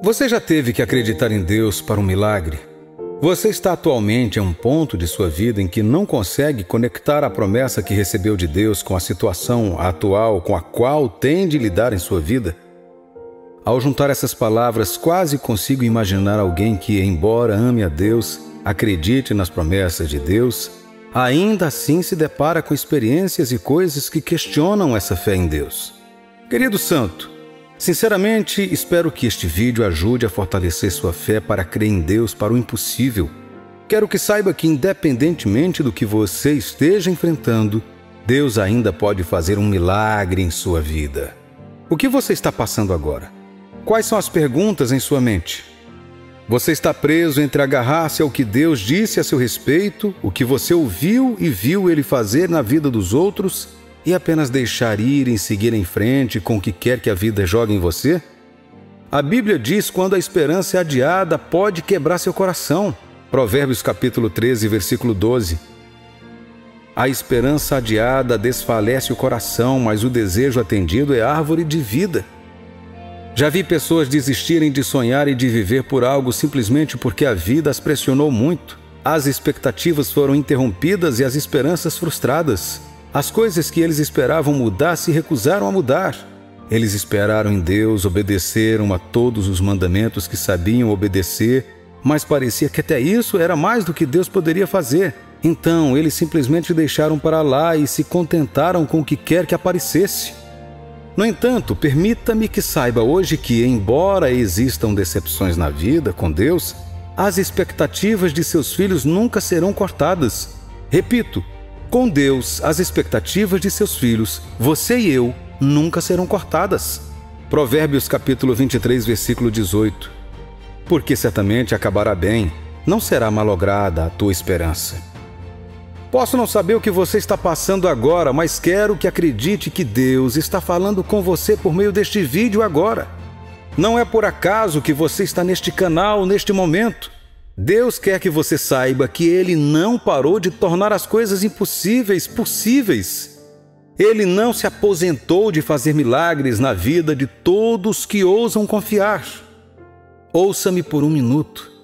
Você já teve que acreditar em Deus para um milagre? Você está atualmente em um ponto de sua vida em que não consegue conectar a promessa que recebeu de Deus com a situação atual com a qual tem de lidar em sua vida? Ao juntar essas palavras, quase consigo imaginar alguém que, embora ame a Deus, acredite nas promessas de Deus, ainda assim se depara com experiências e coisas que questionam essa fé em Deus. Querido santo, sinceramente, espero que este vídeo ajude a fortalecer sua fé para crer em Deus para o impossível. Quero que saiba que, independentemente do que você esteja enfrentando, Deus ainda pode fazer um milagre em sua vida. O que você está passando agora? Quais são as perguntas em sua mente? Você está preso entre agarrar-se ao que Deus disse a seu respeito, o que você ouviu e viu Ele fazer na vida dos outros, e apenas deixar ir e seguir em frente com o que quer que a vida jogue em você? A Bíblia diz quando a esperança é adiada pode quebrar seu coração. Provérbios capítulo 13, versículo 12. A esperança adiada desfalece o coração, mas o desejo atendido é árvore de vida. Já vi pessoas desistirem de sonhar e de viver por algo simplesmente porque a vida as pressionou muito. As expectativas foram interrompidas e as esperanças frustradas. As coisas que eles esperavam mudar se recusaram a mudar. Eles esperaram em Deus, obedeceram a todos os mandamentos que sabiam obedecer, mas parecia que até isso era mais do que Deus poderia fazer. Então, eles simplesmente deixaram para lá e se contentaram com o que quer que aparecesse. No entanto, permita-me que saiba hoje que, embora existam decepções na vida com Deus, as expectativas de seus filhos nunca serão cortadas. Repito, com Deus, as expectativas de seus filhos, você e eu, nunca serão cortadas. Provérbios capítulo 23, versículo 18. Porque certamente acabará bem, não será malograda a tua esperança. Posso não saber o que você está passando agora, mas quero que acredite que Deus está falando com você por meio deste vídeo agora. Não é por acaso que você está neste canal, neste momento. Deus quer que você saiba que Ele não parou de tornar as coisas impossíveis possíveis. Ele não se aposentou de fazer milagres na vida de todos que ousam confiar. Ouça-me por um minuto.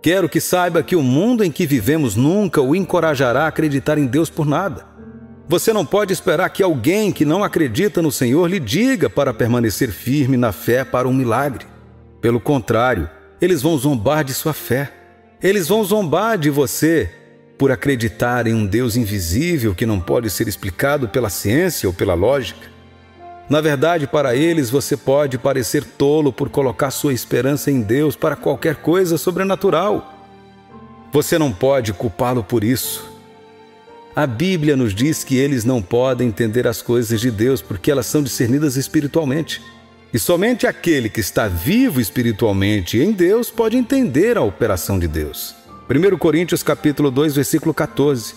Quero que saiba que o mundo em que vivemos nunca o encorajará a acreditar em Deus por nada. Você não pode esperar que alguém que não acredita no Senhor lhe diga para permanecer firme na fé para um milagre. Pelo contrário, eles vão zombar de sua fé. Eles vão zombar de você por acreditar em um Deus invisível que não pode ser explicado pela ciência ou pela lógica. Na verdade, para eles você pode parecer tolo por colocar sua esperança em Deus para qualquer coisa sobrenatural. Você não pode culpá-lo por isso. A Bíblia nos diz que eles não podem entender as coisas de Deus porque elas são discernidas espiritualmente. E somente aquele que está vivo espiritualmente em Deus pode entender a operação de Deus. 1 Coríntios capítulo 2, versículo 14.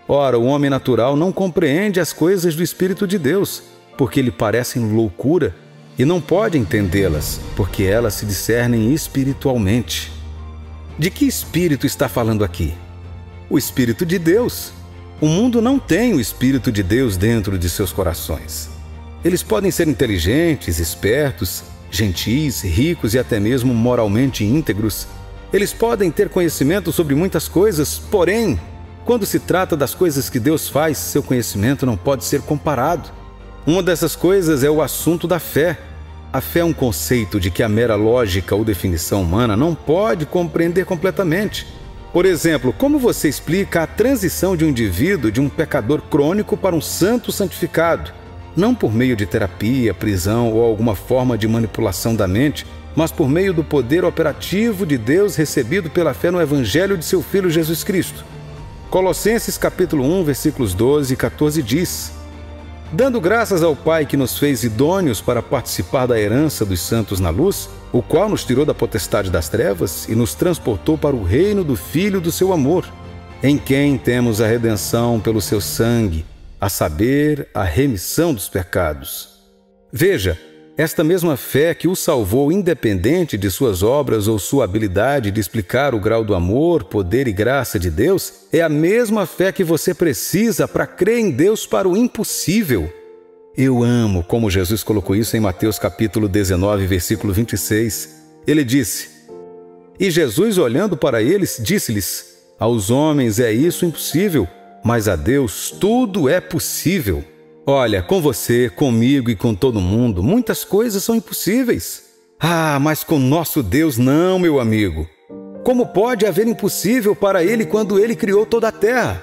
Ora, o homem natural não compreende as coisas do Espírito de Deus, porque lhe parecem loucura, e não pode entendê-las, porque elas se discernem espiritualmente. De que espírito está falando aqui? O Espírito de Deus. O mundo não tem o Espírito de Deus dentro de seus corações. Eles podem ser inteligentes, espertos, gentis, ricos e até mesmo moralmente íntegros. Eles podem ter conhecimento sobre muitas coisas, porém, quando se trata das coisas que Deus faz, seu conhecimento não pode ser comparado. Uma dessas coisas é o assunto da fé. A fé é um conceito de que a mera lógica ou definição humana não pode compreender completamente. Por exemplo, como você explica a transição de um indivíduo de um pecador crônico para um santo santificado? Não por meio de terapia, prisão ou alguma forma de manipulação da mente, mas por meio do poder operativo de Deus recebido pela fé no Evangelho de seu Filho Jesus Cristo. Colossenses capítulo 1, versículos 12 e 14 diz: dando graças ao Pai que nos fez idôneos para participar da herança dos santos na luz, o qual nos tirou da potestade das trevas e nos transportou para o reino do Filho do seu amor, em quem temos a redenção pelo seu sangue, a saber, a remissão dos pecados. Veja, esta mesma fé que o salvou independente de suas obras ou sua habilidade de explicar o grau do amor, poder e graça de Deus, é a mesma fé que você precisa para crer em Deus para o impossível. Eu amo como Jesus colocou isso em Mateus capítulo 19, versículo 26. Ele disse: E Jesus, olhando para eles, disse-lhes: Aos homens é isso impossível, mas a Deus tudo é possível. Olha, com você, comigo e com todo mundo, muitas coisas são impossíveis. Ah, mas com nosso Deus não, meu amigo. Como pode haver impossível para Ele quando Ele criou toda a terra?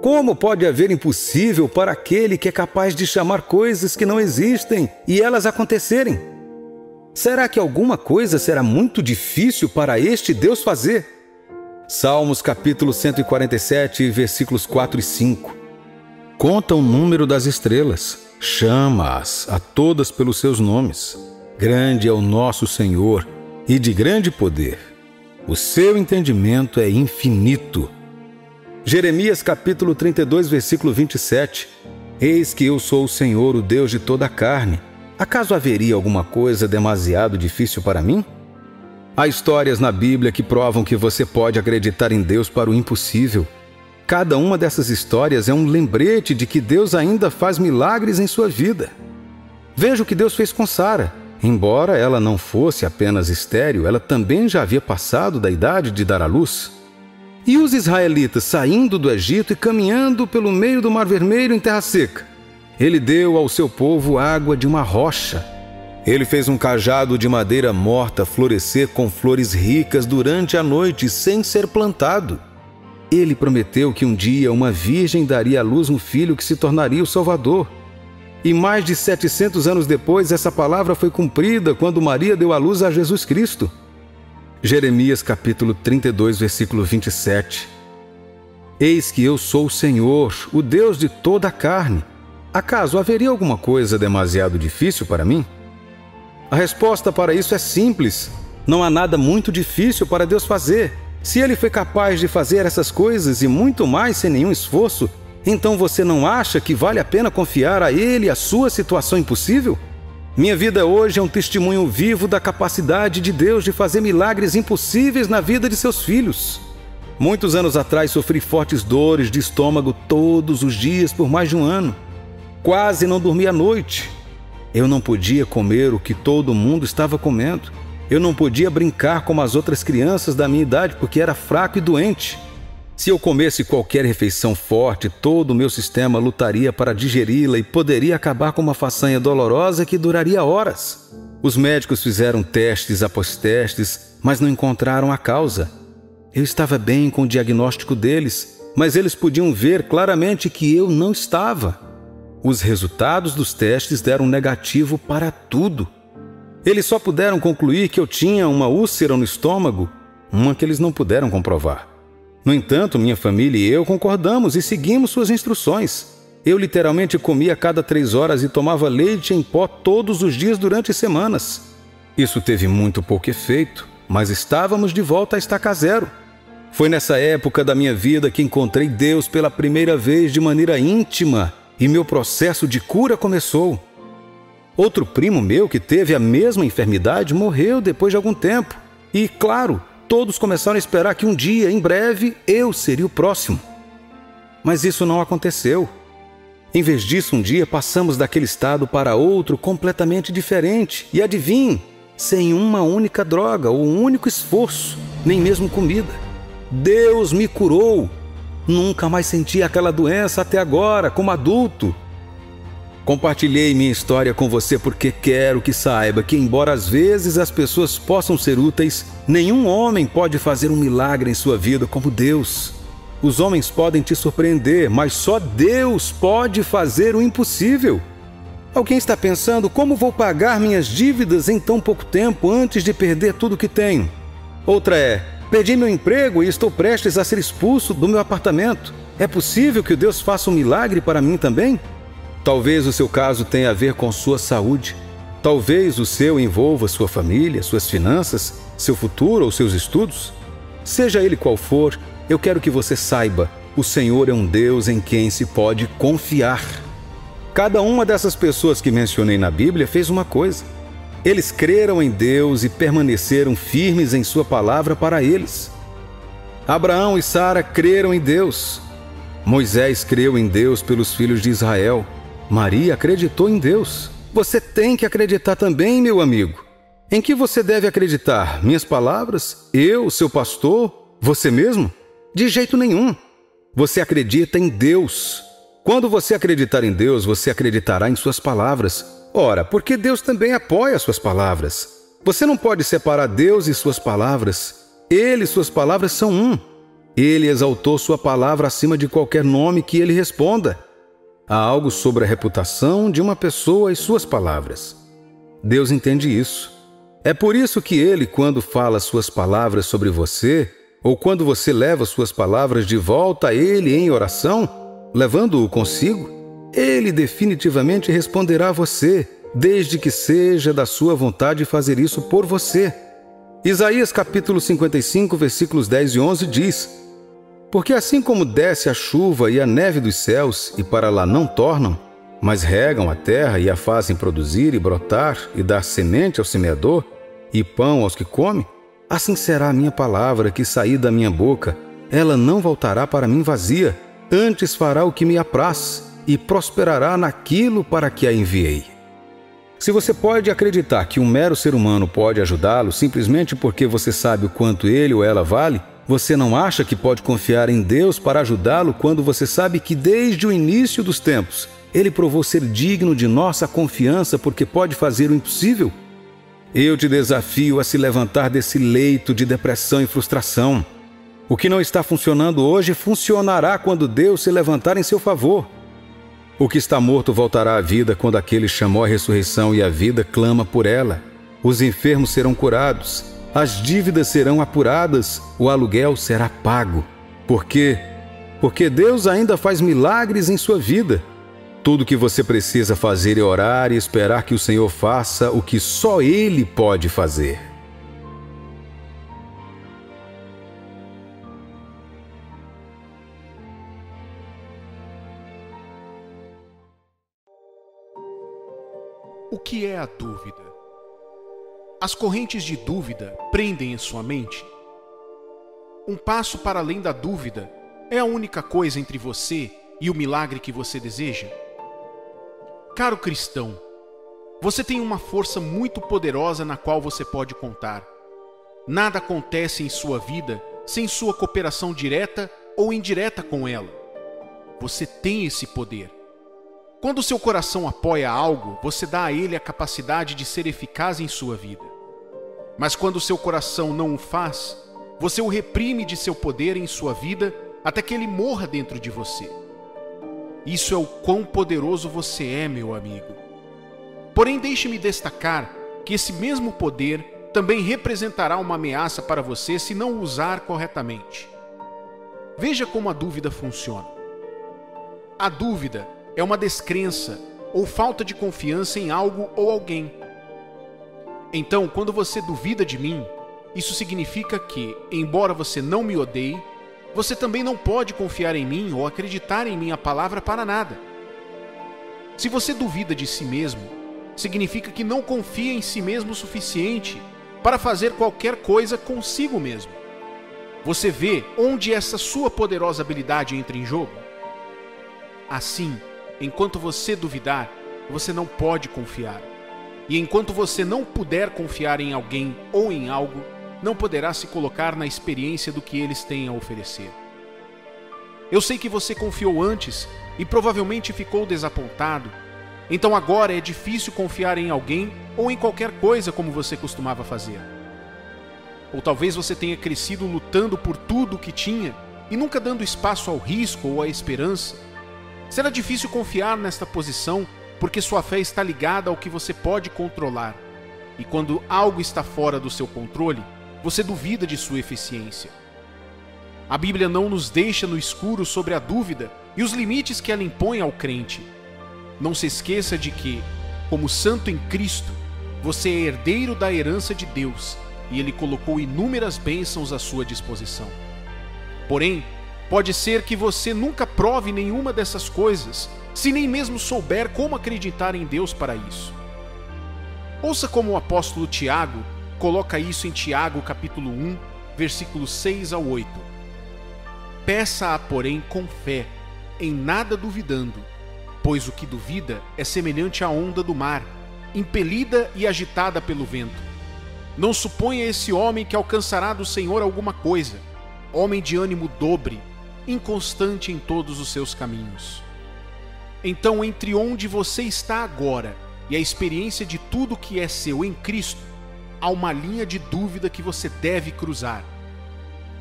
Como pode haver impossível para aquele que é capaz de chamar coisas que não existem e elas acontecerem? Será que alguma coisa será muito difícil para este Deus fazer? Salmos capítulo 147, versículos 4 e 5. Conta o número das estrelas, chama-as a todas pelos seus nomes. Grande é o nosso Senhor e de grande poder. O seu entendimento é infinito. Jeremias capítulo 32, versículo 27. Eis que eu sou o Senhor, o Deus de toda a carne. Acaso haveria alguma coisa demasiado difícil para mim? Há histórias na Bíblia que provam que você pode acreditar em Deus para o impossível. Cada uma dessas histórias é um lembrete de que Deus ainda faz milagres em sua vida. Veja o que Deus fez com Sara. Embora ela não fosse apenas estéril, ela também já havia passado da idade de dar à luz. E os israelitas saindo do Egito e caminhando pelo meio do Mar Vermelho em terra seca. Ele deu ao seu povo água de uma rocha. Ele fez um cajado de madeira morta florescer com flores ricas durante a noite sem ser plantado. Ele prometeu que um dia uma virgem daria à luz um filho que se tornaria o Salvador. E mais de 700 anos depois, essa palavra foi cumprida quando Maria deu à luz a Jesus Cristo. Jeremias capítulo 32, versículo 27. Eis que eu sou o Senhor, o Deus de toda a carne. Acaso haveria alguma coisa demasiado difícil para mim? A resposta para isso é simples. Não há nada muito difícil para Deus fazer. Se Ele foi capaz de fazer essas coisas e muito mais sem nenhum esforço, então você não acha que vale a pena confiar a Ele a sua situação impossível? Minha vida hoje é um testemunho vivo da capacidade de Deus de fazer milagres impossíveis na vida de seus filhos. Muitos anos atrás sofri fortes dores de estômago todos os dias por mais de um ano. Quase não dormi à noite. Eu não podia comer o que todo mundo estava comendo. Eu não podia brincar como as outras crianças da minha idade porque era fraco e doente. Se eu comesse qualquer refeição forte, todo o meu sistema lutaria para digeri-la e poderia acabar com uma façanha dolorosa que duraria horas. Os médicos fizeram testes após testes, mas não encontraram a causa. Eu estava bem com o diagnóstico deles, mas eles podiam ver claramente que eu não estava. Os resultados dos testes deram negativo para tudo. Eles só puderam concluir que eu tinha uma úlcera no estômago, uma que eles não puderam comprovar. No entanto, minha família e eu concordamos e seguimos suas instruções. Eu literalmente comia a cada 3 horas e tomava leite em pó todos os dias durante semanas. Isso teve muito pouco efeito, mas estávamos de volta à estaca zero. Foi nessa época da minha vida que encontrei Deus pela primeira vez de maneira íntima e meu processo de cura começou. Outro primo meu que teve a mesma enfermidade morreu depois de algum tempo. E, claro, todos começaram a esperar que um dia, em breve, eu seria o próximo. Mas isso não aconteceu. Em vez disso, um dia passamos daquele estado para outro completamente diferente. E adivinhe, sem uma única droga ou um único esforço, nem mesmo comida. Deus me curou. Nunca mais senti aquela doença até agora, como adulto. Compartilhei minha história com você porque quero que saiba que, embora às vezes as pessoas possam ser úteis, nenhum homem pode fazer um milagre em sua vida como Deus. Os homens podem te surpreender, mas só Deus pode fazer o impossível. Alguém está pensando, como vou pagar minhas dívidas em tão pouco tempo antes de perder tudo que tenho? Outra é, perdi meu emprego e estou prestes a ser expulso do meu apartamento. É possível que Deus faça um milagre para mim também? Talvez o seu caso tenha a ver com sua saúde. Talvez o seu envolva sua família, suas finanças, seu futuro ou seus estudos. Seja ele qual for, eu quero que você saiba, o Senhor é um Deus em quem se pode confiar. Cada uma dessas pessoas que mencionei na Bíblia fez uma coisa. Eles creram em Deus e permaneceram firmes em sua palavra para eles. Abraão e Sara creram em Deus. Moisés creu em Deus pelos filhos de Israel. Maria acreditou em Deus. Você tem que acreditar também, meu amigo. Em que você deve acreditar? Minhas palavras? Eu, seu pastor? Você mesmo? De jeito nenhum. Você acredita em Deus. Quando você acreditar em Deus, você acreditará em suas palavras. Ora, porque Deus também apoia suas palavras. Você não pode separar Deus e suas palavras. Ele e suas palavras são um. Ele exaltou sua palavra acima de qualquer nome que ele responda. Há algo sobre a reputação de uma pessoa e suas palavras. Deus entende isso. É por isso que ele, quando fala suas palavras sobre você, ou quando você leva suas palavras de volta a ele em oração, levando-o consigo, ele definitivamente responderá a você, desde que seja da sua vontade fazer isso por você. Isaías capítulo 55, versículos 10 e 11 diz: Porque assim como desce a chuva e a neve dos céus, e para lá não tornam, mas regam a terra e a fazem produzir e brotar, e dar semente ao semeador, e pão aos que comem, assim será a minha palavra que sair da minha boca. Ela não voltará para mim vazia, antes fará o que me apraz, e prosperará naquilo para que a enviei. Se você pode acreditar que um mero ser humano pode ajudá-lo simplesmente porque você sabe o quanto ele ou ela vale, você não acha que pode confiar em Deus para ajudá-lo quando você sabe que desde o início dos tempos ele provou ser digno de nossa confiança porque pode fazer o impossível? Eu te desafio a se levantar desse leito de depressão e frustração. O que não está funcionando hoje funcionará quando Deus se levantar em seu favor. O que está morto voltará à vida quando aquele chamou a ressurreição e a vida clama por ela. Os enfermos serão curados, as dívidas serão apuradas, o aluguel será pago. Por quê? Porque Deus ainda faz milagres em sua vida. Tudo o que você precisa fazer é orar e esperar que o Senhor faça o que só Ele pode fazer. O que é a dúvida? As correntes de dúvida prendem em sua mente. Um passo para além da dúvida é a única coisa entre você e o milagre que você deseja? Caro cristão, você tem uma força muito poderosa na qual você pode contar. Nada acontece em sua vida sem sua cooperação direta ou indireta com ela. Você tem esse poder. Quando seu coração apoia algo, você dá a ele a capacidade de ser eficaz em sua vida. Mas quando seu coração não o faz, você o reprime de seu poder em sua vida até que ele morra dentro de você. Isso é o quão poderoso você é, meu amigo. Porém, deixe-me destacar que esse mesmo poder também representará uma ameaça para você se não o usar corretamente. Veja como a dúvida funciona. A dúvida é uma descrença ou falta de confiança em algo ou alguém. Então, quando você duvida de mim, isso significa que, embora você não me odeie, você também não pode confiar em mim ou acreditar em minha palavra para nada. Se você duvida de si mesmo, significa que não confia em si mesmo o suficiente para fazer qualquer coisa consigo mesmo. Você vê onde essa sua poderosa habilidade entra em jogo? Assim, enquanto você duvidar, você não pode confiar. E enquanto você não puder confiar em alguém ou em algo, não poderá se colocar na experiência do que eles têm a oferecer. Eu sei que você confiou antes e provavelmente ficou desapontado. Então agora é difícil confiar em alguém ou em qualquer coisa como você costumava fazer. Ou talvez você tenha crescido lutando por tudo o que tinha e nunca dando espaço ao risco ou à esperança. Será difícil confiar nesta posição porque sua fé está ligada ao que você pode controlar. E quando algo está fora do seu controle, você duvida de sua eficiência. A Bíblia não nos deixa no escuro sobre a dúvida e os limites que ela impõe ao crente. Não se esqueça de que, como santo em Cristo, você é herdeiro da herança de Deus e Ele colocou inúmeras bênçãos à sua disposição. Porém, pode ser que você nunca prove nenhuma dessas coisas, se nem mesmo souber como acreditar em Deus para isso. Ouça como o apóstolo Tiago coloca isso em Tiago capítulo 1, versículos 6 ao 8. Peça-a, porém, com fé, em nada duvidando, pois o que duvida é semelhante à onda do mar, impelida e agitada pelo vento. Não suponha esse homem que alcançará do Senhor alguma coisa. Homem de ânimo dobre, inconstante em todos os seus caminhos. Então, entre onde você está agora e a experiência de tudo que é seu em Cristo, há uma linha de dúvida que você deve cruzar.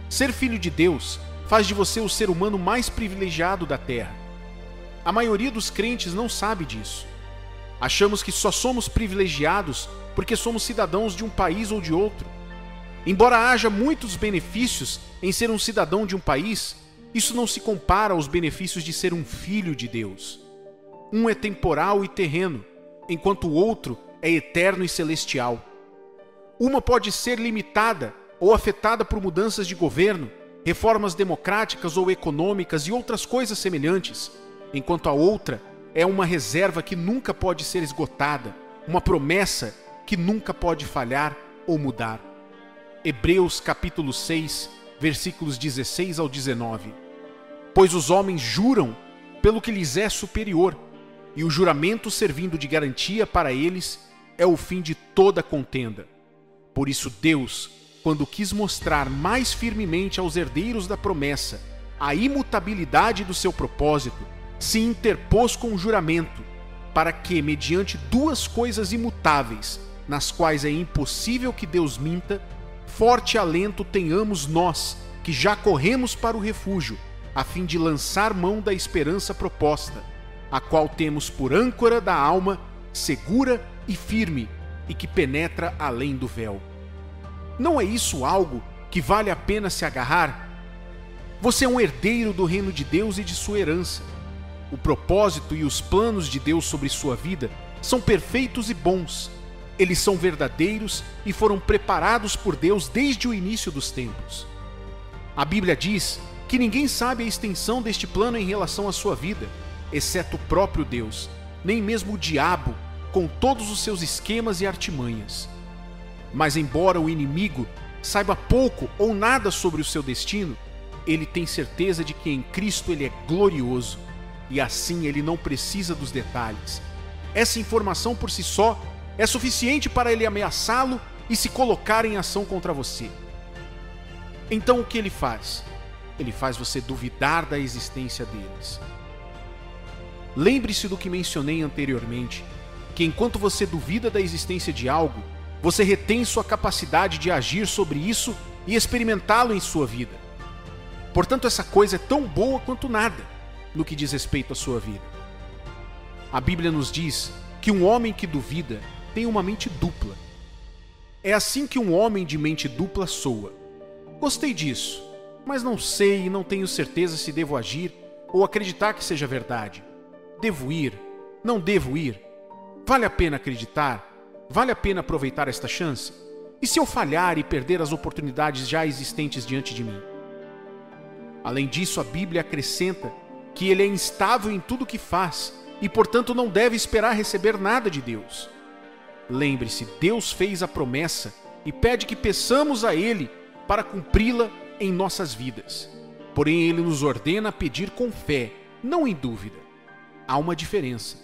Ser filho de Deus faz de você o ser humano mais privilegiado da Terra. A maioria dos crentes não sabe disso. Achamos que só somos privilegiados porque somos cidadãos de um país ou de outro. Embora haja muitos benefícios em ser um cidadão de um país, isso não se compara aos benefícios de ser um filho de Deus. Um é temporal e terreno, enquanto o outro é eterno e celestial. Uma pode ser limitada ou afetada por mudanças de governo, reformas democráticas ou econômicas e outras coisas semelhantes, enquanto a outra é uma reserva que nunca pode ser esgotada, uma promessa que nunca pode falhar ou mudar. Hebreus capítulo 6, versículos 16 ao 19. Pois os homens juram pelo que lhes é superior, e o juramento servindo de garantia para eles é o fim de toda contenda. Por isso Deus, quando quis mostrar mais firmemente aos herdeiros da promessa a imutabilidade do seu propósito, se interpôs com o juramento, para que, mediante duas coisas imutáveis, nas quais é impossível que Deus minta, forte alento tenhamos nós, que já corremos para o refúgio, a fim de lançar mão da esperança proposta, a qual temos por âncora da alma, segura e firme, e que penetra além do véu. Não é isso algo que vale a pena se agarrar? Você é um herdeiro do reino de Deus e de sua herança. O propósito e os planos de Deus sobre sua vida são perfeitos e bons. Eles são verdadeiros e foram preparados por Deus desde o início dos tempos. A Bíblia diz que ninguém sabe a extensão deste plano em relação à sua vida, exceto o próprio Deus, nem mesmo o diabo, com todos os seus esquemas e artimanhas. Mas embora o inimigo saiba pouco ou nada sobre o seu destino, ele tem certeza de que em Cristo ele é glorioso, e assim ele não precisa dos detalhes. Essa informação por si só é suficiente para ele ameaçá-lo e se colocar em ação contra você. Então o que ele faz? Ele faz você duvidar da existência deles. Lembre-se do que mencionei anteriormente, que enquanto você duvida da existência de algo, você retém sua capacidade de agir sobre isso e experimentá-lo em sua vida. Portanto, essa coisa é tão boa quanto nada no que diz respeito à sua vida. A Bíblia nos diz que um homem que duvida tem uma mente dupla. É assim que um homem de mente dupla soa. Gostei disso, mas não sei e não tenho certeza se devo agir ou acreditar que seja verdade. Devo ir? Não devo ir? Vale a pena acreditar? Vale a pena aproveitar esta chance? E se eu falhar e perder as oportunidades já existentes diante de mim? Além disso, a Bíblia acrescenta que ele é instável em tudo o que faz e, portanto, não deve esperar receber nada de Deus. Lembre-se, Deus fez a promessa e pede que peçamos a Ele para cumpri-la em nossas vidas. Porém, Ele nos ordena pedir com fé, não em dúvida. Há uma diferença.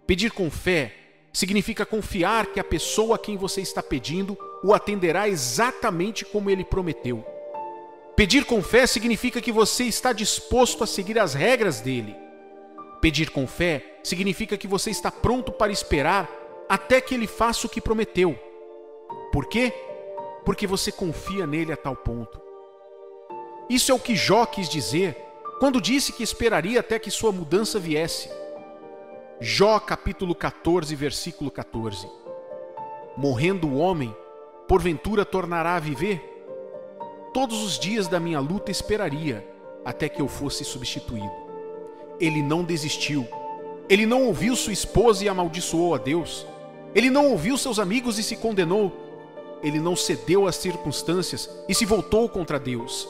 Pedir com fé significa confiar que a pessoa a quem você está pedindo o atenderá exatamente como Ele prometeu. Pedir com fé significa que você está disposto a seguir as regras dele. Pedir com fé significa que você está pronto para esperar até que ele faça o que prometeu. Por quê? Porque você confia nele a tal ponto. Isso é o que Jó quis dizer quando disse que esperaria até que sua mudança viesse. Jó capítulo 14, versículo 14. Morrendo o homem, porventura tornará a viver? Todos os dias da minha luta esperaria até que eu fosse substituído. Ele não desistiu. Ele não ouviu sua esposa e amaldiçoou a Deus. Ele não ouviu seus amigos e se condenou. Ele não cedeu às circunstâncias e se voltou contra Deus.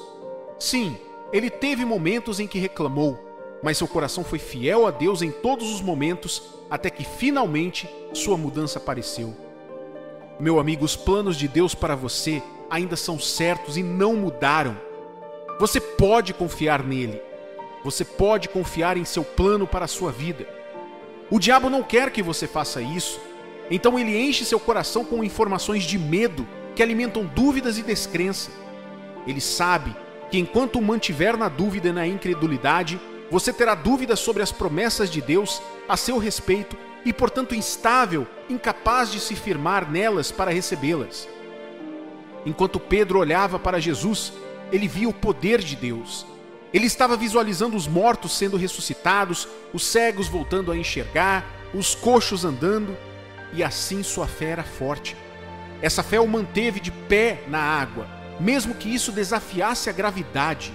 Sim, ele teve momentos em que reclamou, mas seu coração foi fiel a Deus em todos os momentos, até que finalmente sua mudança apareceu. Meu amigo, os planos de Deus para você ainda são certos e não mudaram. Você pode confiar nele. Você pode confiar em seu plano para a sua vida. O diabo não quer que você faça isso. Então ele enche seu coração com informações de medo que alimentam dúvidas e descrença. Ele sabe que enquanto o mantiver na dúvida e na incredulidade, você terá dúvidas sobre as promessas de Deus a seu respeito e, portanto, instável, incapaz de se firmar nelas para recebê-las. Enquanto Pedro olhava para Jesus, ele via o poder de Deus. Ele estava visualizando os mortos sendo ressuscitados, os cegos voltando a enxergar, os coxos andando, e assim sua fé era forte. Essa fé o manteve de pé na água, mesmo que isso desafiasse a gravidade.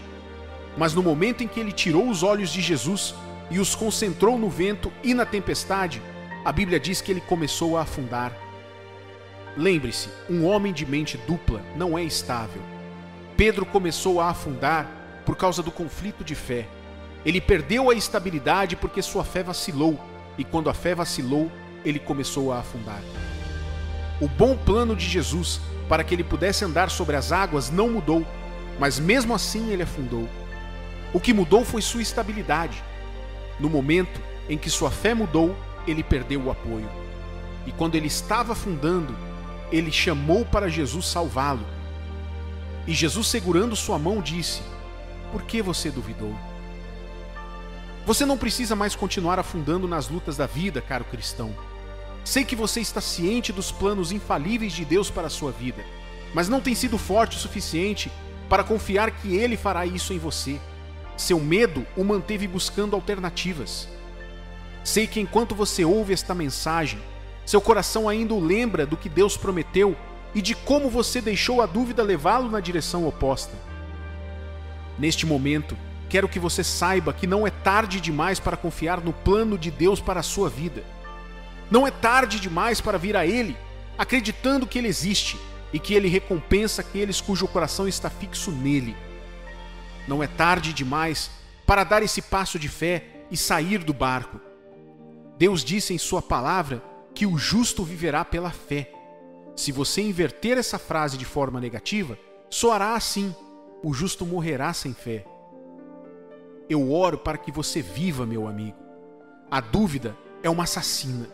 Mas no momento em que ele tirou os olhos de Jesus e os concentrou no vento e na tempestade, a Bíblia diz que ele começou a afundar. Lembre-se, um homem de mente dupla não é estável. Pedro começou a afundar por causa do conflito de fé. Ele perdeu a estabilidade porque sua fé vacilou, e quando a fé vacilou, ele começou a afundar. O bom plano de Jesus para que ele pudesse andar sobre as águas não mudou, mas mesmo assim ele afundou. O que mudou foi sua estabilidade. No momento em que sua fé mudou, ele perdeu o apoio. E quando ele estava afundando, ele chamou para Jesus salvá-lo. E Jesus, segurando sua mão, disse: "Por que você duvidou?" Você não precisa mais continuar afundando nas lutas da vida, caro cristão. Sei que você está ciente dos planos infalíveis de Deus para a sua vida, mas não tem sido forte o suficiente para confiar que Ele fará isso em você. Seu medo o manteve buscando alternativas. Sei que enquanto você ouve esta mensagem, seu coração ainda o lembra do que Deus prometeu e de como você deixou a dúvida levá-lo na direção oposta. Neste momento, quero que você saiba que não é tarde demais para confiar no plano de Deus para a sua vida. Não é tarde demais para vir a Ele, acreditando que Ele existe e que Ele recompensa aqueles cujo coração está fixo nele. Não é tarde demais para dar esse passo de fé e sair do barco. Deus disse em sua palavra que o justo viverá pela fé. Se você inverter essa frase de forma negativa, soará assim: o justo morrerá sem fé. Eu oro para que você viva, meu amigo. A dúvida é uma assassina.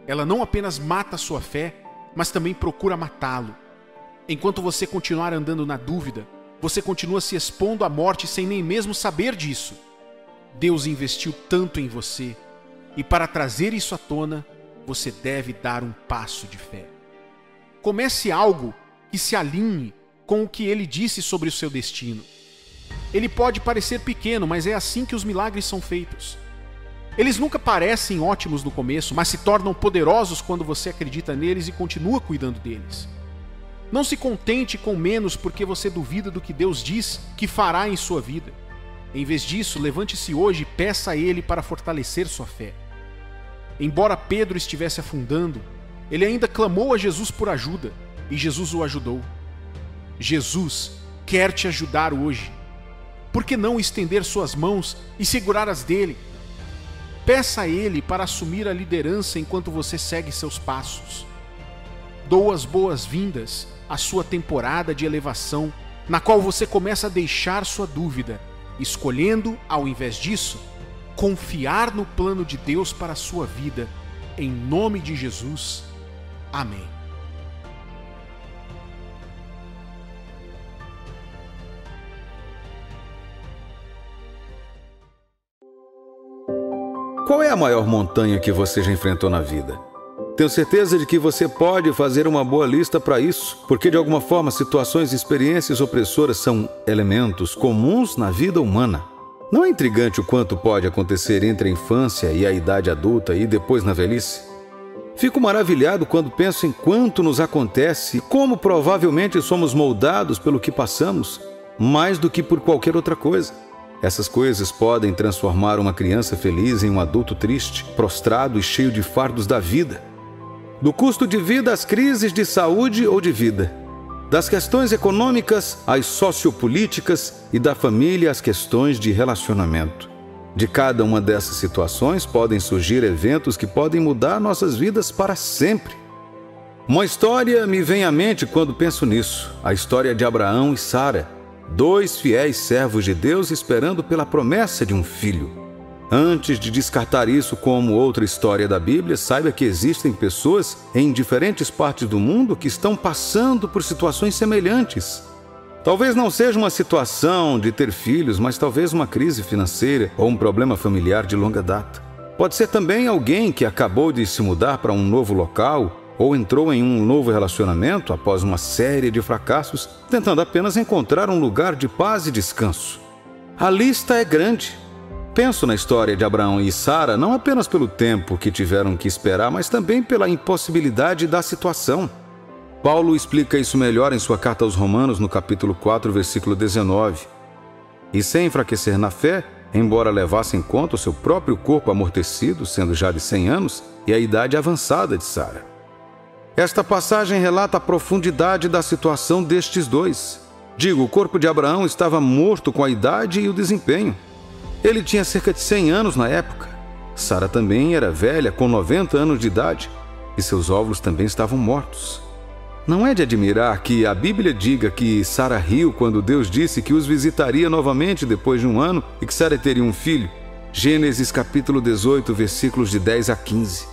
Ela não apenas mata a sua fé, mas também procura matá-lo. Enquanto você continuar andando na dúvida, você continua se expondo à morte sem nem mesmo saber disso. Deus investiu tanto em você, e para trazer isso à tona, você deve dar um passo de fé. Comece algo que se alinhe com o que Ele disse sobre o seu destino. Ele pode parecer pequeno, mas é assim que os milagres são feitos. Eles nunca parecem ótimos no começo, mas se tornam poderosos quando você acredita neles e continua cuidando deles. Não se contente com menos porque você duvida do que Deus diz que fará em sua vida. Em vez disso, levante-se hoje e peça a Ele para fortalecer sua fé. Embora Pedro estivesse afundando, ele ainda clamou a Jesus por ajuda, e Jesus o ajudou. Jesus quer te ajudar hoje. Por que não estender suas mãos e segurar as dele? Peça a Ele para assumir a liderança enquanto você segue seus passos. Dou as boas-vindas à sua temporada de elevação, na qual você começa a deixar sua dúvida, escolhendo, ao invés disso, confiar no plano de Deus para a sua vida. Em nome de Jesus. Amém. Qual é a maior montanha que você já enfrentou na vida? Tenho certeza de que você pode fazer uma boa lista para isso, porque de alguma forma situações e experiências opressoras são elementos comuns na vida humana. Não é intrigante o quanto pode acontecer entre a infância e a idade adulta e depois na velhice? Fico maravilhado quando penso em quanto nos acontece e como provavelmente somos moldados pelo que passamos, mais do que por qualquer outra coisa. Essas coisas podem transformar uma criança feliz em um adulto triste, prostrado e cheio de fardos da vida. Do custo de vida às crises de saúde ou de vida. Das questões econômicas às sociopolíticas e da família às questões de relacionamento. De cada uma dessas situações podem surgir eventos que podem mudar nossas vidas para sempre. Uma história me vem à mente quando penso nisso. A história de Abraão e Sara. 2 fiéis servos de Deus esperando pela promessa de um filho. Antes de descartar isso como outra história da Bíblia, saiba que existem pessoas em diferentes partes do mundo que estão passando por situações semelhantes. Talvez não seja uma situação de ter filhos, mas talvez uma crise financeira ou um problema familiar de longa data. Pode ser também alguém que acabou de se mudar para um novo local ou entrou em um novo relacionamento após uma série de fracassos, tentando apenas encontrar um lugar de paz e descanso. A lista é grande. Penso na história de Abraão e Sara não apenas pelo tempo que tiveram que esperar, mas também pela impossibilidade da situação. Paulo explica isso melhor em sua carta aos Romanos, no capítulo 4, versículo 19. E sem enfraquecer na fé, embora levasse em conta o seu próprio corpo amortecido, sendo já de 100 anos, e a idade avançada de Sara. Esta passagem relata a profundidade da situação destes dois. Digo, o corpo de Abraão estava morto com a idade e o desempenho. Ele tinha cerca de 100 anos na época. Sara também era velha, com 90 anos de idade, e seus óvulos também estavam mortos. Não é de admirar que a Bíblia diga que Sara riu quando Deus disse que os visitaria novamente depois de um ano e que Sara teria um filho. Gênesis capítulo 18, versículos de 10 a 15.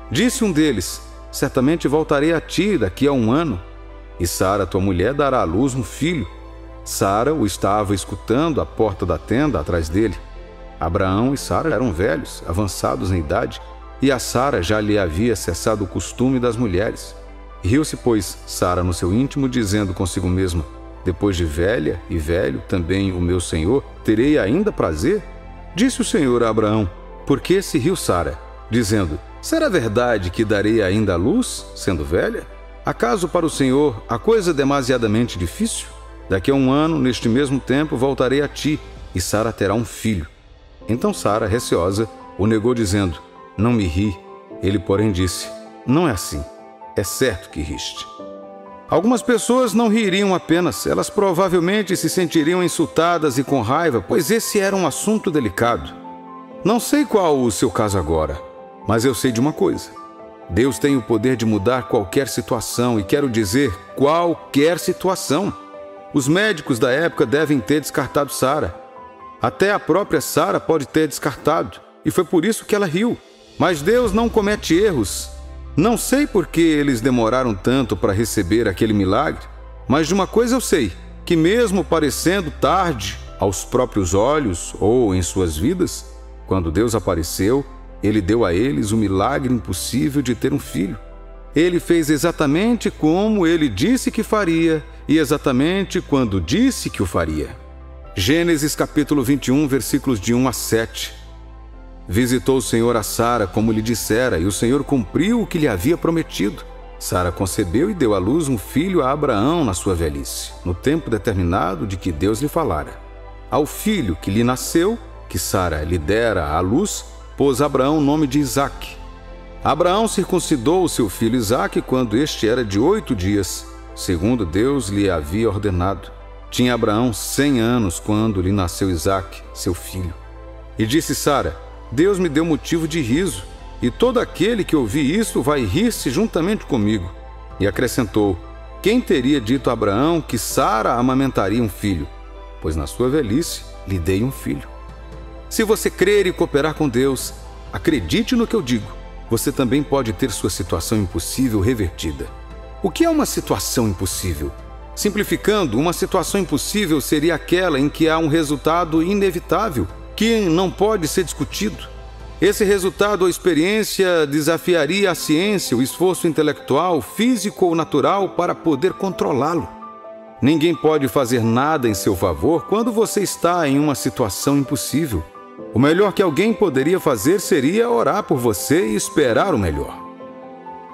Disse um deles: certamente voltarei a ti daqui a um ano, e Sara, tua mulher, dará à luz um filho. Sara o estava escutando à porta da tenda atrás dele. Abraão e Sara eram velhos, avançados em idade, e a Sara já lhe havia cessado o costume das mulheres. Riu-se, pois, Sara no seu íntimo, dizendo consigo mesma: depois de velha e velho, também o meu senhor, terei ainda prazer? Disse o Senhor a Abraão: por que se riu Sara, dizendo: será verdade que darei ainda à luz, sendo velha? Acaso para o Senhor a coisa é demasiadamente difícil? Daqui a um ano, neste mesmo tempo, voltarei a ti, e Sara terá um filho. Então Sara, receosa, o negou, dizendo: não me ri. Ele, porém, disse: não é assim. É certo que riste. Algumas pessoas não ririam apenas, elas provavelmente se sentiriam insultadas e com raiva, pois esse era um assunto delicado. Não sei qual o seu caso agora, mas eu sei de uma coisa: Deus tem o poder de mudar qualquer situação, e quero dizer, qualquer situação. Os médicos da época devem ter descartado Sara. Até a própria Sara pode ter descartado, e foi por isso que ela riu. Mas Deus não comete erros. Não sei por que eles demoraram tanto para receber aquele milagre, mas de uma coisa eu sei, que mesmo parecendo tarde aos próprios olhos ou em suas vidas, quando Deus apareceu, Ele deu a eles o milagre impossível de ter um filho. Ele fez exatamente como Ele disse que faria e exatamente quando disse que o faria. Gênesis capítulo 21, versículos de 1 a 7. Visitou o Senhor a Sara como lhe dissera, e o Senhor cumpriu o que lhe havia prometido. Sara concebeu e deu à luz um filho a Abraão na sua velhice, no tempo determinado de que Deus lhe falara. Ao filho que lhe nasceu, que Sara lhe dera à luz, pôs Abraão o nome de Isaque. Abraão circuncidou o seu filho Isaque quando este era de 8 dias, segundo Deus lhe havia ordenado. Tinha Abraão 100 anos quando lhe nasceu Isaque, seu filho. E disse Sara: Deus me deu motivo de riso, e todo aquele que ouvir isso vai rir-se juntamente comigo. E acrescentou: quem teria dito a Abraão que Sara amamentaria um filho? Pois na sua velhice lhe dei um filho. Se você crer e cooperar com Deus, acredite no que eu digo, você também pode ter sua situação impossível revertida. O que é uma situação impossível? Simplificando, uma situação impossível seria aquela em que há um resultado inevitável, que não pode ser discutido. Esse resultado ou experiência desafiaria a ciência, o esforço intelectual, físico ou natural para poder controlá-lo. Ninguém pode fazer nada em seu favor quando você está em uma situação impossível. O melhor que alguém poderia fazer seria orar por você e esperar o melhor.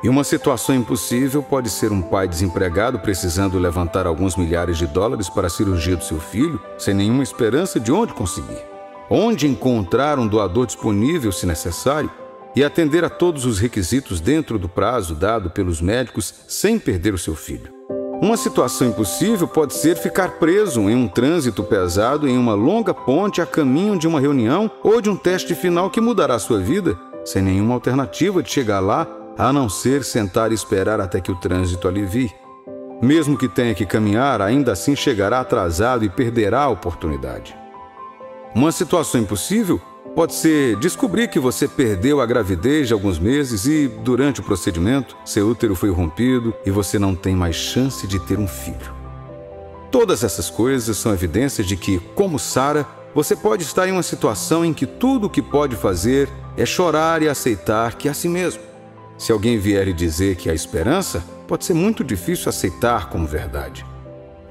E uma situação impossível pode ser um pai desempregado precisando levantar alguns milhares de dólares para a cirurgia do seu filho, sem nenhuma esperança de onde conseguir. Onde encontrar um doador disponível, se necessário, e atender a todos os requisitos dentro do prazo dado pelos médicos sem perder o seu filho. Uma situação impossível pode ser ficar preso em um trânsito pesado em uma longa ponte a caminho de uma reunião ou de um teste final que mudará a sua vida, sem nenhuma alternativa de chegar lá, a não ser sentar e esperar até que o trânsito alivie. Mesmo que tenha que caminhar, ainda assim chegará atrasado e perderá a oportunidade. Uma situação impossível Pode ser descobrir que você perdeu a gravidez de alguns meses e, durante o procedimento, seu útero foi rompido e você não tem mais chance de ter um filho. Todas essas coisas são evidências de que, como Sara, você pode estar em uma situação em que tudo o que pode fazer é chorar e aceitar que é assim mesmo. Se alguém vier lhe dizer que há esperança, pode ser muito difícil aceitar como verdade.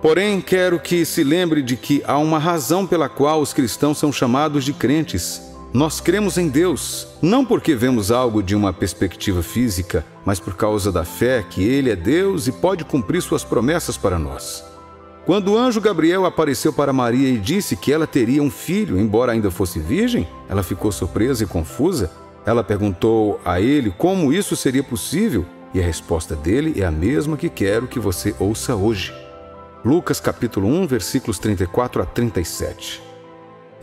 Porém, quero que se lembre de que há uma razão pela qual os cristãos são chamados de crentes. Nós cremos em Deus, não porque vemos algo de uma perspectiva física, mas por causa da fé que Ele é Deus e pode cumprir suas promessas para nós. Quando o anjo Gabriel apareceu para Maria e disse que ela teria um filho, embora ainda fosse virgem, ela ficou surpresa e confusa. Ela perguntou a ele como isso seria possível, e a resposta dele é a mesma que quero que você ouça hoje. Lucas capítulo 1, versículos 34 a 37.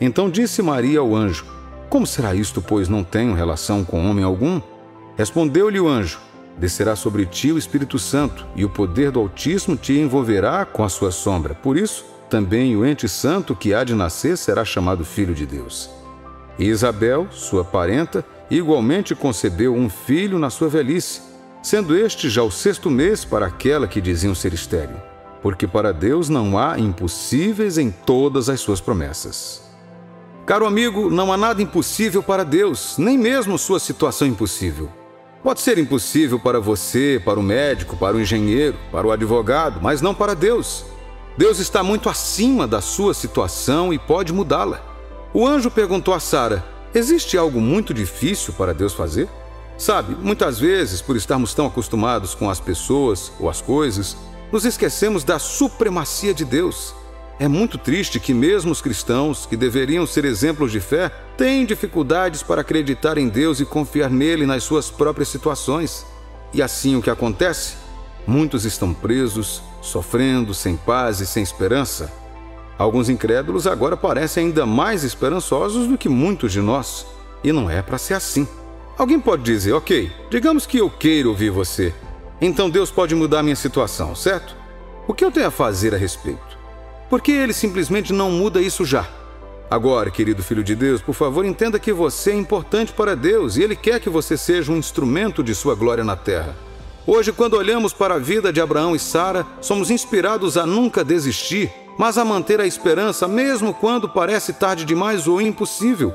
Então disse Maria ao anjo: Como será isto, pois não tenho relação com homem algum? Respondeu-lhe o anjo: Descerá sobre ti o Espírito Santo, e o poder do Altíssimo te envolverá com a sua sombra. Por isso, também o ente santo que há de nascer será chamado Filho de Deus. E Isabel, sua parenta, igualmente concebeu um filho na sua velhice, sendo este já o 6º mês para aquela que diziam ser estéril. Porque para Deus não há impossíveis em todas as suas promessas. Caro amigo, não há nada impossível para Deus, nem mesmo sua situação impossível. Pode ser impossível para você, para o médico, para o engenheiro, para o advogado, mas não para Deus. Deus está muito acima da sua situação e pode mudá-la. O anjo perguntou a Sara: existe algo muito difícil para Deus fazer? Sabe, muitas vezes, por estarmos tão acostumados com as pessoas ou as coisas, nos esquecemos da supremacia de Deus. É muito triste que mesmo os cristãos, que deveriam ser exemplos de fé, têm dificuldades para acreditar em Deus e confiar nele nas suas próprias situações. E assim o que acontece? Muitos estão presos, sofrendo, sem paz e sem esperança. Alguns incrédulos agora parecem ainda mais esperançosos do que muitos de nós. E não é para ser assim. Alguém pode dizer: ok, digamos que eu queira ouvir você. Então Deus pode mudar minha situação, certo? O que eu tenho a fazer a respeito? Por que Ele simplesmente não muda isso já? Agora, querido filho de Deus, por favor, entenda que você é importante para Deus e Ele quer que você seja um instrumento de sua glória na terra. Hoje, quando olhamos para a vida de Abraão e Sara, somos inspirados a nunca desistir, mas a manter a esperança mesmo quando parece tarde demais ou impossível.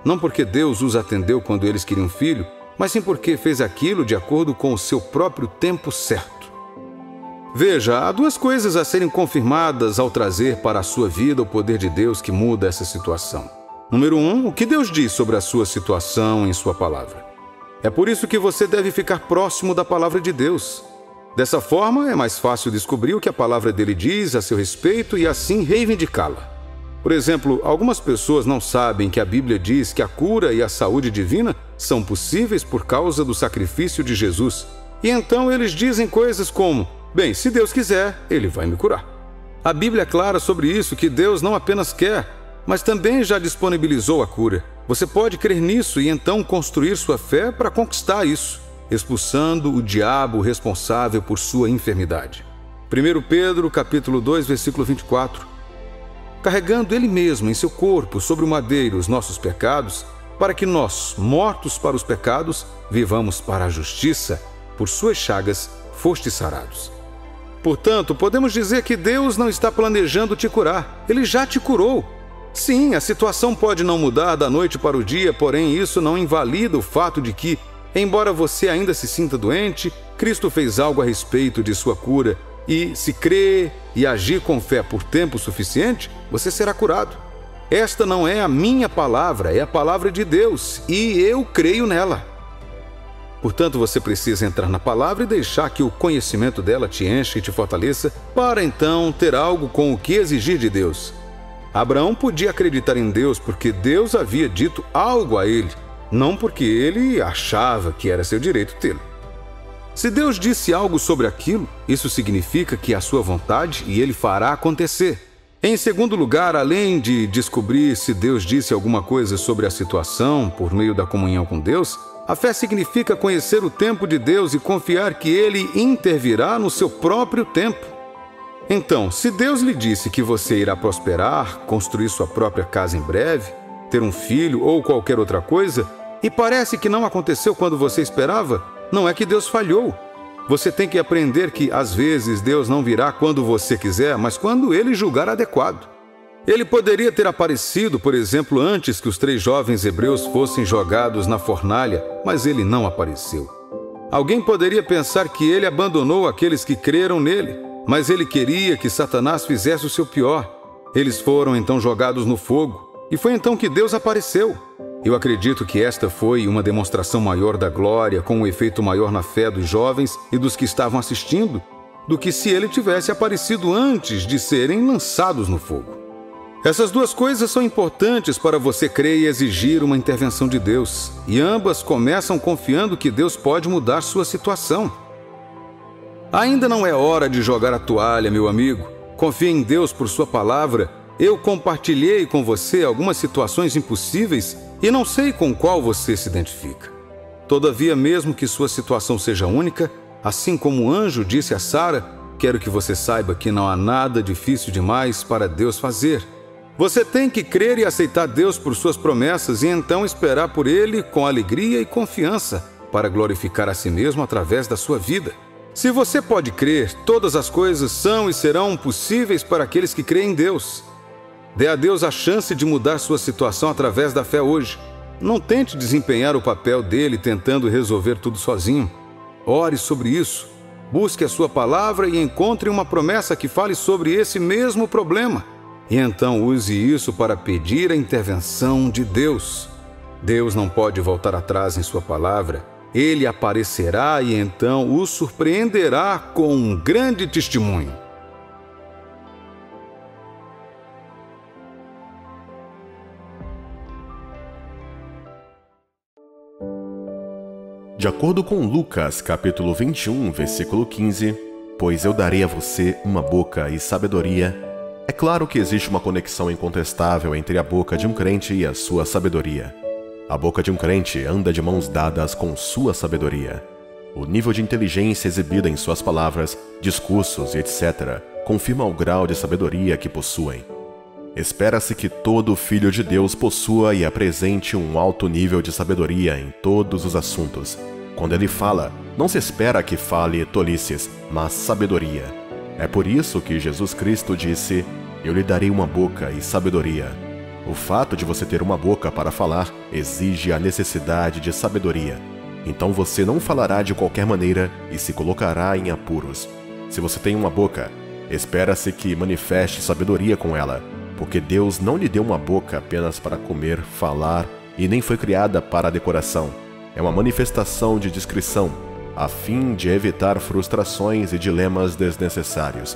Não porque Deus os atendeu quando eles queriam um filho, mas sim porque fez aquilo de acordo com o seu próprio tempo certo. Veja, há duas coisas a serem confirmadas ao trazer para a sua vida o poder de Deus que muda essa situação. Número 1, o que Deus diz sobre a sua situação em sua palavra. É por isso que você deve ficar próximo da palavra de Deus. Dessa forma, é mais fácil descobrir o que a palavra dele diz a seu respeito e assim reivindicá-la. Por exemplo, algumas pessoas não sabem que a Bíblia diz que a cura e a saúde divina são possíveis por causa do sacrifício de Jesus. E então eles dizem coisas como: bem, se Deus quiser, Ele vai me curar. A Bíblia é clara sobre isso, que Deus não apenas quer, mas também já disponibilizou a cura. Você pode crer nisso e então construir sua fé para conquistar isso, expulsando o diabo responsável por sua enfermidade. 1 Pedro, capítulo 2, versículo 24. Carregando Ele mesmo em seu corpo sobre o madeiro os nossos pecados, para que nós, mortos para os pecados, vivamos para a justiça. Por suas chagas fostes sarados. Portanto, podemos dizer que Deus não está planejando te curar. Ele já te curou. Sim, a situação pode não mudar da noite para o dia, porém isso não invalida o fato de que, embora você ainda se sinta doente, Cristo fez algo a respeito de sua cura. E, se crer e agir com fé por tempo suficiente, você será curado. Esta não é a minha palavra, é a palavra de Deus, e eu creio nela. Portanto, você precisa entrar na palavra e deixar que o conhecimento dela te enche e te fortaleça, para então ter algo com o que exigir de Deus. Abraão podia acreditar em Deus porque Deus havia dito algo a ele, não porque ele achava que era seu direito tê-lo. Se Deus disse algo sobre aquilo, isso significa que é a sua vontade e Ele fará acontecer. Em segundo lugar, além de descobrir se Deus disse alguma coisa sobre a situação por meio da comunhão com Deus, a fé significa conhecer o tempo de Deus e confiar que Ele intervirá no seu próprio tempo. Então, se Deus lhe disse que você irá prosperar, construir sua própria casa em breve, ter um filho ou qualquer outra coisa, e parece que não aconteceu quando você esperava, não é que Deus falhou. Você tem que aprender que, às vezes, Deus não virá quando você quiser, mas quando Ele julgar adequado. Ele poderia ter aparecido, por exemplo, antes que os 3 jovens hebreus fossem jogados na fornalha, mas Ele não apareceu. Alguém poderia pensar que Ele abandonou aqueles que creram nele, mas Ele queria que Satanás fizesse o seu pior. Eles foram então jogados no fogo, e foi então que Deus apareceu. Eu acredito que esta foi uma demonstração maior da glória, com um efeito maior na fé dos jovens e dos que estavam assistindo, do que se Ele tivesse aparecido antes de serem lançados no fogo. Essas 2 coisas são importantes para você crer e exigir uma intervenção de Deus, e ambas começam confiando que Deus pode mudar sua situação. Ainda não é hora de jogar a toalha, meu amigo. Confie em Deus por sua palavra. Eu compartilhei com você algumas situações impossíveis e não sei com qual você se identifica. Todavia, mesmo que sua situação seja única, assim como o anjo disse a Sara, quero que você saiba que não há nada difícil demais para Deus fazer. Você tem que crer e aceitar Deus por suas promessas e então esperar por Ele com alegria e confiança para glorificar a si mesmo através da sua vida. Se você pode crer, todas as coisas são e serão possíveis para aqueles que creem em Deus. Dê a Deus a chance de mudar sua situação através da fé hoje. Não tente desempenhar o papel dele tentando resolver tudo sozinho. Ore sobre isso. Busque a sua palavra e encontre uma promessa que fale sobre esse mesmo problema. E então use isso para pedir a intervenção de Deus. Deus não pode voltar atrás em sua palavra. Ele aparecerá e então o surpreenderá com um grande testemunho. De acordo com Lucas, capítulo 21, versículo 15, pois eu darei a você uma boca e sabedoria. É claro que existe uma conexão incontestável entre a boca de um crente e a sua sabedoria. A boca de um crente anda de mãos dadas com sua sabedoria. O nível de inteligência exibida em suas palavras, discursos e etc. confirma o grau de sabedoria que possuem. Espera-se que todo filho de Deus possua e apresente um alto nível de sabedoria em todos os assuntos. Quando ele fala, não se espera que fale tolices, mas sabedoria. É por isso que Jesus Cristo disse, eu lhe darei uma boca e sabedoria. O fato de você ter uma boca para falar exige a necessidade de sabedoria. Então você não falará de qualquer maneira e se colocará em apuros. Se você tem uma boca, espera-se que manifeste sabedoria com ela, porque Deus não lhe deu uma boca apenas para comer, falar, e nem foi criada para decoração. É uma manifestação de discrição, a fim de evitar frustrações e dilemas desnecessários.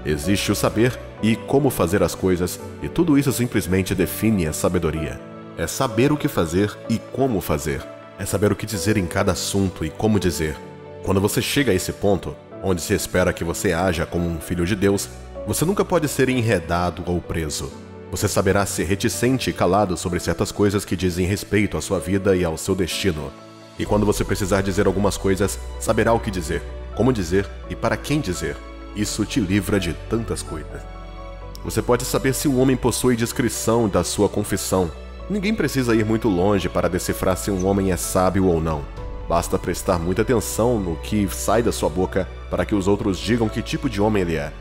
Existe o saber e como fazer as coisas, e tudo isso simplesmente define a sabedoria. É saber o que fazer e como fazer. É saber o que dizer em cada assunto e como dizer. Quando você chega a esse ponto, onde se espera que você haja como um filho de Deus, você nunca pode ser enredado ou preso. Você saberá ser reticente e calado sobre certas coisas que dizem respeito à sua vida e ao seu destino. E quando você precisar dizer algumas coisas, saberá o que dizer, como dizer e para quem dizer. Isso te livra de tantas coisas. Você pode saber se um homem possui discrição da sua confissão. Ninguém precisa ir muito longe para decifrar se um homem é sábio ou não. Basta prestar muita atenção no que sai da sua boca para que os outros digam que tipo de homem ele é.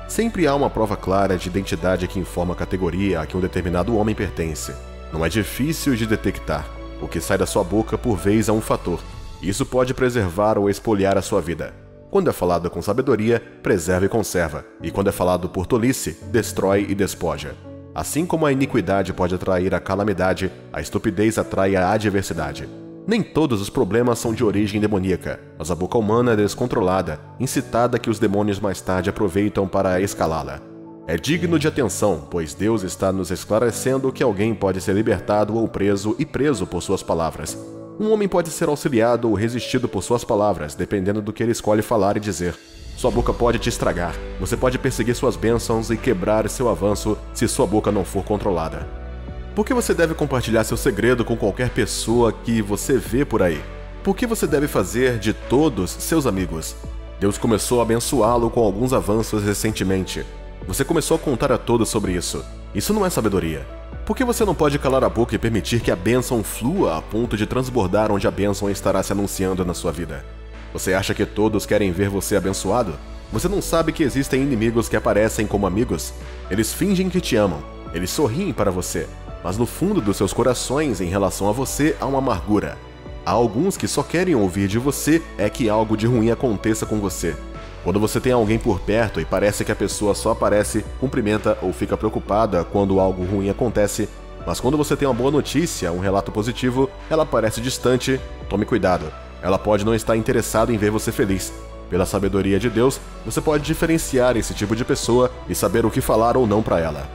Sempre há uma prova clara de identidade que informa a categoria a que um determinado homem pertence. Não é difícil de detectar. O que sai da sua boca por vez é um fator. Isso pode preservar ou expoliar a sua vida. Quando é falado com sabedoria, preserva e conserva. E quando é falado por tolice, destrói e despoja. Assim como a iniquidade pode atrair a calamidade, a estupidez atrai a adversidade. Nem todos os problemas são de origem demoníaca, mas a boca humana é descontrolada, incitada que os demônios mais tarde aproveitam para escalá-la. É digno de atenção, pois Deus está nos esclarecendo que alguém pode ser libertado ou preso e preso por suas palavras. Um homem pode ser auxiliado ou resistido por suas palavras, dependendo do que ele escolhe falar e dizer. Sua boca pode te estragar. Você pode perseguir suas bênçãos e quebrar seu avanço se sua boca não for controlada. Por que você deve compartilhar seu segredo com qualquer pessoa que você vê por aí? Por que você deve fazer de todos seus amigos? Deus começou a abençoá-lo com alguns avanços recentemente. Você começou a contar a todos sobre isso. Isso não é sabedoria. Por que você não pode calar a boca e permitir que a bênção flua a ponto de transbordar onde a bênção estará se anunciando na sua vida? Você acha que todos querem ver você abençoado? Você não sabe que existem inimigos que aparecem como amigos? Eles fingem que te amam, eles sorriem para você, mas no fundo dos seus corações em relação a você há uma amargura. Há alguns que só querem ouvir de você é que algo de ruim aconteça com você. Quando você tem alguém por perto e parece que a pessoa só aparece, cumprimenta ou fica preocupada quando algo ruim acontece, mas quando você tem uma boa notícia, um relato positivo, ela parece distante, tome cuidado. Ela pode não estar interessada em ver você feliz. Pela sabedoria de Deus, você pode diferenciar esse tipo de pessoa e saber o que falar ou não para ela.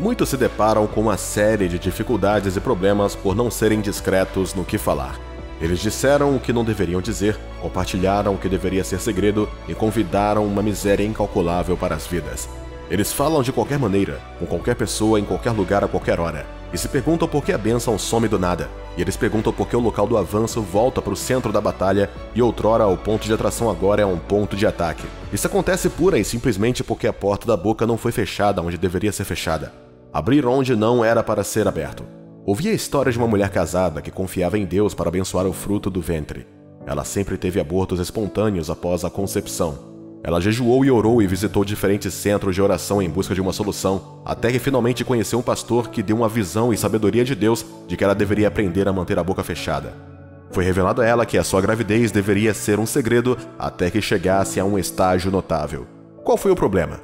Muitos se deparam com uma série de dificuldades e problemas por não serem discretos no que falar. Eles disseram o que não deveriam dizer, compartilharam o que deveria ser segredo e convidaram uma miséria incalculável para as vidas. Eles falam de qualquer maneira, com qualquer pessoa, em qualquer lugar, a qualquer hora. E se perguntam por que a bênção some do nada. E eles perguntam por que o local do avanço volta para o centro da batalha e outrora o ponto de atração agora é um ponto de ataque. Isso acontece pura e simplesmente porque a porta da boca não foi fechada onde deveria ser fechada. Abrir onde não era para ser aberto. Ouvi a história de uma mulher casada que confiava em Deus para abençoar o fruto do ventre. Ela sempre teve abortos espontâneos após a concepção. Ela jejuou e orou e visitou diferentes centros de oração em busca de uma solução, até que finalmente conheceu um pastor que deu uma visão e sabedoria de Deus de que ela deveria aprender a manter a boca fechada. Foi revelado a ela que a sua gravidez deveria ser um segredo até que chegasse a um estágio notável. Qual foi o problema?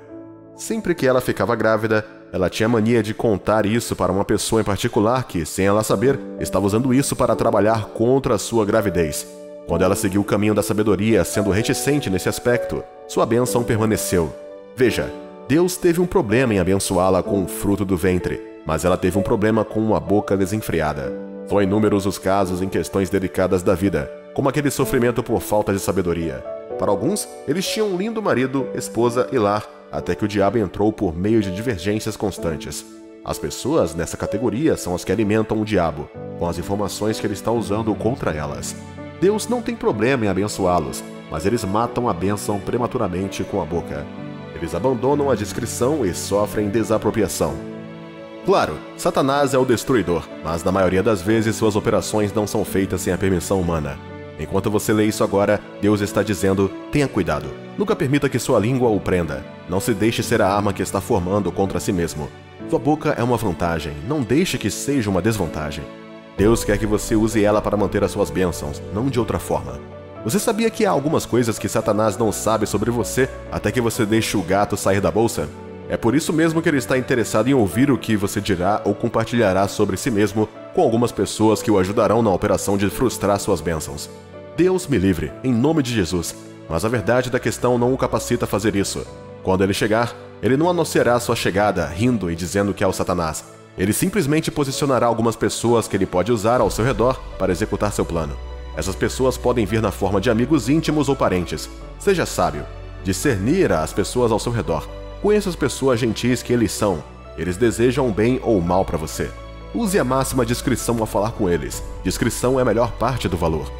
Sempre que ela ficava grávida, ela tinha mania de contar isso para uma pessoa em particular que, sem ela saber, estava usando isso para trabalhar contra a sua gravidez. Quando ela seguiu o caminho da sabedoria, sendo reticente nesse aspecto, sua bênção permaneceu. Veja, Deus teve um problema em abençoá-la com o fruto do ventre, mas ela teve um problema com uma boca desenfreada. São inúmeros os casos em questões delicadas da vida, como aquele sofrimento por falta de sabedoria. Para alguns, eles tinham um lindo marido, esposa e lar, até que o diabo entrou por meio de divergências constantes. As pessoas nessa categoria são as que alimentam o diabo, com as informações que ele está usando contra elas. Deus não tem problema em abençoá-los, mas eles matam a bênção prematuramente com a boca. Eles abandonam a discrição e sofrem desapropriação. Claro, Satanás é o destruidor, mas na maioria das vezes suas operações não são feitas sem a permissão humana. Enquanto você lê isso agora, Deus está dizendo, tenha cuidado. Nunca permita que sua língua o prenda. Não se deixe ser a arma que está formando contra si mesmo. Sua boca é uma vantagem, não deixe que seja uma desvantagem. Deus quer que você use ela para manter as suas bênçãos, não de outra forma. Você sabia que há algumas coisas que Satanás não sabe sobre você até que você deixe o gato sair da bolsa? É por isso mesmo que ele está interessado em ouvir o que você dirá ou compartilhará sobre si mesmo com algumas pessoas que o ajudarão na operação de frustrar suas bênçãos. Deus me livre, em nome de Jesus. Mas a verdade da questão não o capacita a fazer isso. Quando ele chegar, ele não anunciará sua chegada rindo e dizendo que é o Satanás. Ele simplesmente posicionará algumas pessoas que ele pode usar ao seu redor para executar seu plano. Essas pessoas podem vir na forma de amigos íntimos ou parentes. Seja sábio. Discernir as pessoas ao seu redor. Conheça as pessoas gentis que eles são. Eles desejam o bem ou o mal para você. Use a máxima discrição ao falar com eles. Discrição é a melhor parte do valor.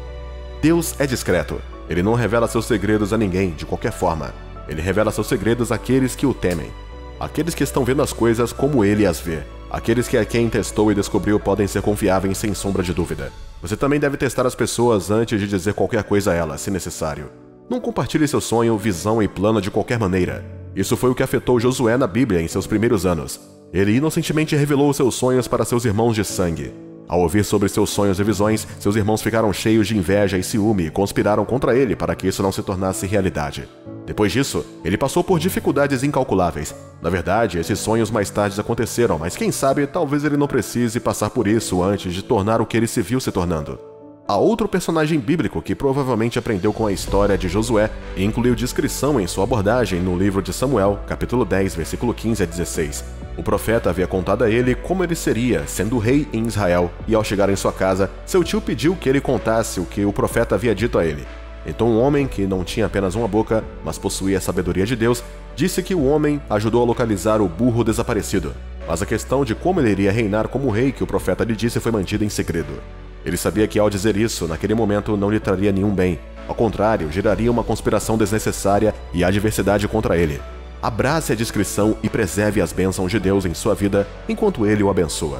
Deus é discreto. Ele não revela seus segredos a ninguém, de qualquer forma. Ele revela seus segredos àqueles que o temem. Aqueles que estão vendo as coisas como ele as vê. Aqueles que a quem testou e descobriu podem ser confiáveis sem sombra de dúvida. Você também deve testar as pessoas antes de dizer qualquer coisa a elas, se necessário. Não compartilhe seu sonho, visão e plano de qualquer maneira. Isso foi o que afetou Josué na Bíblia em seus primeiros anos. Ele inocentemente revelou seus sonhos para seus irmãos de sangue. Ao ouvir sobre seus sonhos e visões, seus irmãos ficaram cheios de inveja e ciúme e conspiraram contra ele para que isso não se tornasse realidade. Depois disso, ele passou por dificuldades incalculáveis. Na verdade, esses sonhos mais tarde aconteceram, mas quem sabe, talvez ele não precise passar por isso antes de tornar o que ele se viu se tornando. Há outro personagem bíblico que provavelmente aprendeu com a história de Josué e incluiu discrição em sua abordagem no livro de Samuel, capítulo 10, versículo 15 a 16. O profeta havia contado a ele como ele seria, sendo rei em Israel, e ao chegar em sua casa, seu tio pediu que ele contasse o que o profeta havia dito a ele. Então um homem que não tinha apenas uma boca, mas possuía a sabedoria de Deus, disse que o homem ajudou a localizar o burro desaparecido. Mas a questão de como ele iria reinar como rei que o profeta lhe disse foi mantida em segredo. Ele sabia que ao dizer isso, naquele momento não lhe traria nenhum bem. Ao contrário, geraria uma conspiração desnecessária e adversidade contra ele. Abrace a discrição e preserve as bênçãos de Deus em sua vida enquanto Ele o abençoa.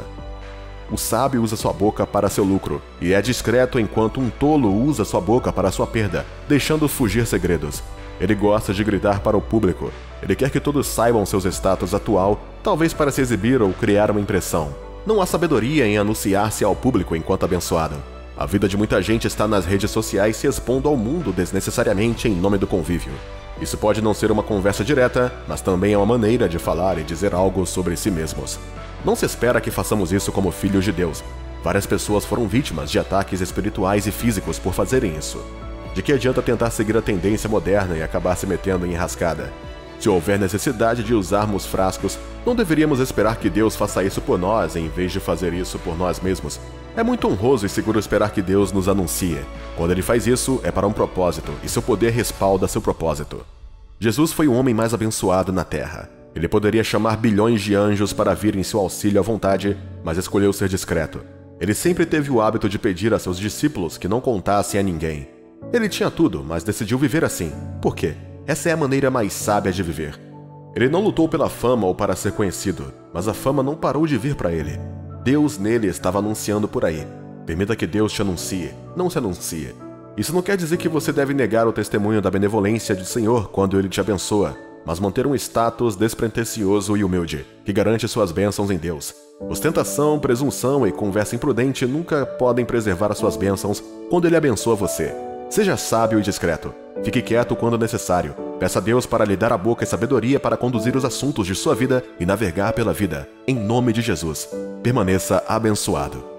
O sábio usa sua boca para seu lucro, e é discreto enquanto um tolo usa sua boca para sua perda, deixando fugir segredos. Ele gosta de gritar para o público. Ele quer que todos saibam seu status atual, talvez para se exibir ou criar uma impressão. Não há sabedoria em anunciar-se ao público enquanto abençoado. A vida de muita gente está nas redes sociais se expondo ao mundo desnecessariamente em nome do convívio. Isso pode não ser uma conversa direta, mas também é uma maneira de falar e dizer algo sobre si mesmos. Não se espera que façamos isso como filhos de Deus. Várias pessoas foram vítimas de ataques espirituais e físicos por fazerem isso. De que adianta tentar seguir a tendência moderna e acabar se metendo em enrascada? Se houver necessidade de usarmos frascos, não deveríamos esperar que Deus faça isso por nós em vez de fazer isso por nós mesmos. É muito honroso e seguro esperar que Deus nos anuncie. Quando Ele faz isso, é para um propósito, e seu poder respalda seu propósito. Jesus foi o homem mais abençoado na Terra. Ele poderia chamar bilhões de anjos para vir em seu auxílio à vontade, mas escolheu ser discreto. Ele sempre teve o hábito de pedir a seus discípulos que não contassem a ninguém. Ele tinha tudo, mas decidiu viver assim. Por quê? Essa é a maneira mais sábia de viver. Ele não lutou pela fama ou para ser conhecido, mas a fama não parou de vir para ele. Deus nele estava anunciando por aí. Permita que Deus te anuncie, não se anuncie. Isso não quer dizer que você deve negar o testemunho da benevolência do Senhor quando Ele te abençoa, mas manter um status despretensioso e humilde, que garante suas bênçãos em Deus. Ostentação, presunção e conversa imprudente nunca podem preservar as suas bênçãos quando Ele abençoa você. Seja sábio e discreto. Fique quieto quando necessário. Peça a Deus para lhe dar a boca e sabedoria para conduzir os assuntos de sua vida e navegar pela vida. Em nome de Jesus. Permaneça abençoado.